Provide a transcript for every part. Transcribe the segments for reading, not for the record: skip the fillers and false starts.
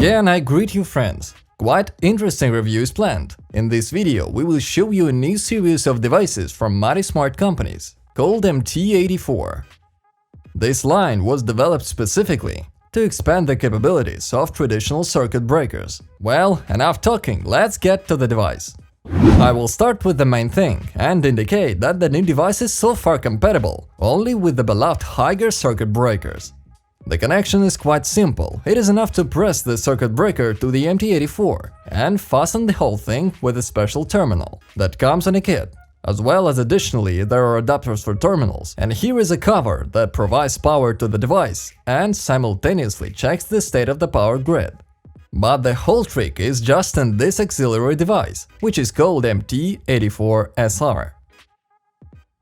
Again, I greet you friends. Quite interesting review is planned. In this video, we will show you a new series of devices from Matismart companies called MT84. This line was developed specifically to expand the capabilities of traditional circuit breakers. Well, enough talking, let's get to the device. I will start with the main thing and indicate that the new device is so far compatible only with the beloved HAGER circuit breakers. The connection is quite simple. It is enough to press the circuit breaker to the MT84 and fasten the whole thing with a special terminal that comes in a kit. As well as additionally, there are adapters for terminals, and here is a cover that provides power to the device and simultaneously checks the state of the power grid. But the whole trick is just in this auxiliary device, which is called MT84SR.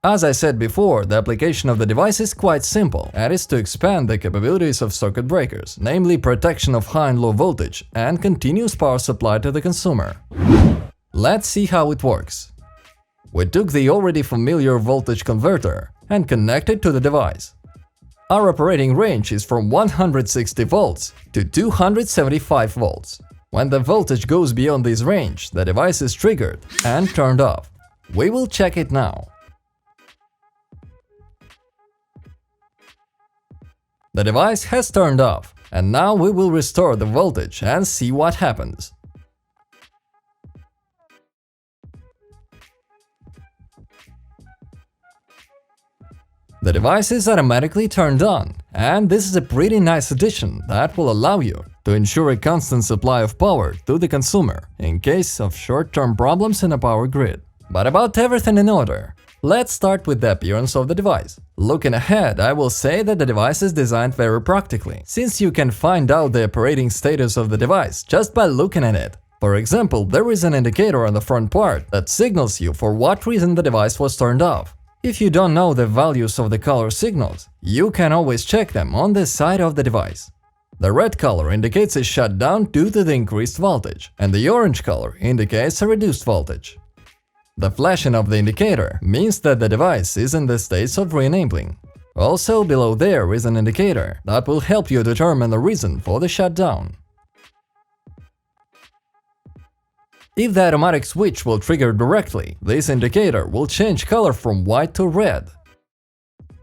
As I said before, the application of the device is quite simple, and is to expand the capabilities of circuit breakers, namely protection of high and low voltage and continuous power supply to the consumer. Let's see how it works. We took the already familiar voltage converter and connected to the device. Our operating range is from 160 volts to 275 volts. When the voltage goes beyond this range, the device is triggered and turned off. We will check it now. The device has turned off, and now we will restore the voltage and see what happens. The device is automatically turned on, and this is a pretty nice addition that will allow you to ensure a constant supply of power to the consumer in case of short-term problems in a power grid. But about everything in order, let's start with the appearance of the device. Looking ahead, I will say that the device is designed very practically, since you can find out the operating status of the device just by looking at it. For example, there is an indicator on the front part that signals you for what reason the device was turned off. If you don't know the values of the color signals, you can always check them on the side of the device. The red color indicates a shutdown due to the increased voltage, and the orange color indicates a reduced voltage. The flashing of the indicator means that the device is in the state of re-enabling. Also, below there is an indicator that will help you determine the reason for the shutdown. If the automatic switch will trigger directly, this indicator will change color from white to red.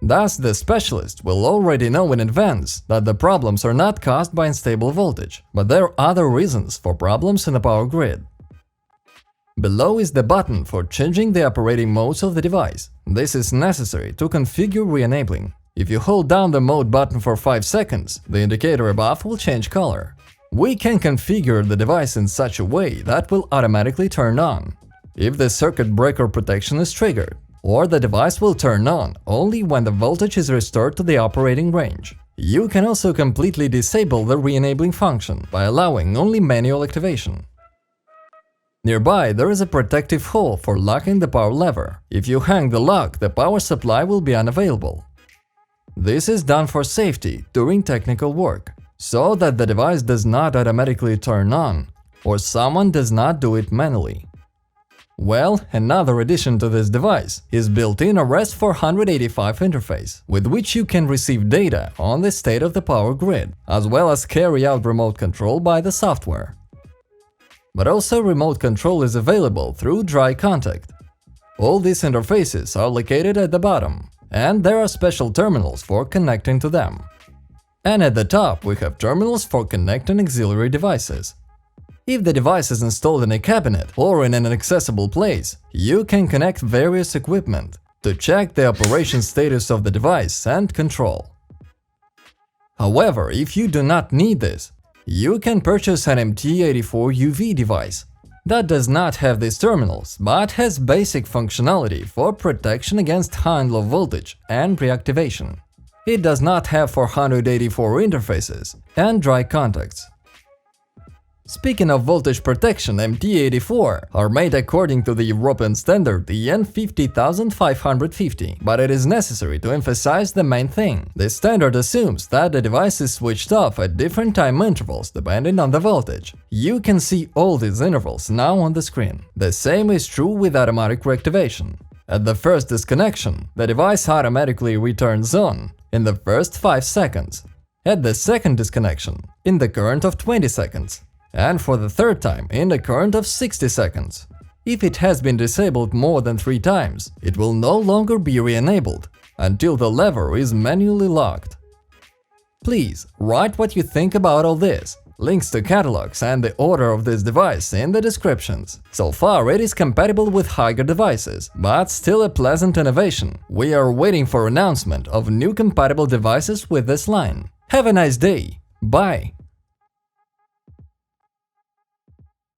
Thus, the specialist will already know in advance that the problems are not caused by unstable voltage, but there are other reasons for problems in the power grid. Below is the button for changing the operating modes of the device. This is necessary to configure re-enabling. If you hold down the mode button for 5 seconds, the indicator above will change color. We can configure the device in such a way that will automatically turn on if the circuit breaker protection is triggered, or the device will turn on only when the voltage is restored to the operating range. You can also completely disable the re-enabling function by allowing only manual activation. Nearby, there is a protective hole for locking the power lever. If you hang the lock, the power supply will be unavailable. This is done for safety during technical work, so that the device does not automatically turn on, or someone does not do it manually. Well, another addition to this device is built-in RS485 interface, with which you can receive data on the state of the power grid, as well as carry out remote control by the software. But also remote control is available through dry contact. All these interfaces are located at the bottom, and there are special terminals for connecting to them. And at the top we have terminals for connecting auxiliary devices. If the device is installed in a cabinet or in an inaccessible place, you can connect various equipment to check the operation status of the device and control. However, if you do not need this, you can purchase an MT84 UV device that does not have these terminals, but has basic functionality for protection against high and low voltage and reactivation. It does not have 484 interfaces and dry contacts. Speaking of voltage protection, MT84 are made according to the European standard EN 50550, but it is necessary to emphasize the main thing. This standard assumes that the device is switched off at different time intervals depending on the voltage. You can see all these intervals now on the screen. The same is true with automatic reactivation. At the first disconnection, the device automatically returns on in the first 5 seconds. at the second disconnection in the current of 20 seconds, and for the third time in the current of 60 seconds. If it has been disabled more than 3 times, it will no longer be re-enabled until the lever is manually locked. Please write what you think about all this. Links to catalogs and the order of this device in the descriptions. So far it is compatible with HAGER devices, but still a pleasant innovation. We are waiting for announcement of new compatible devices with this line. Have a nice day. Bye.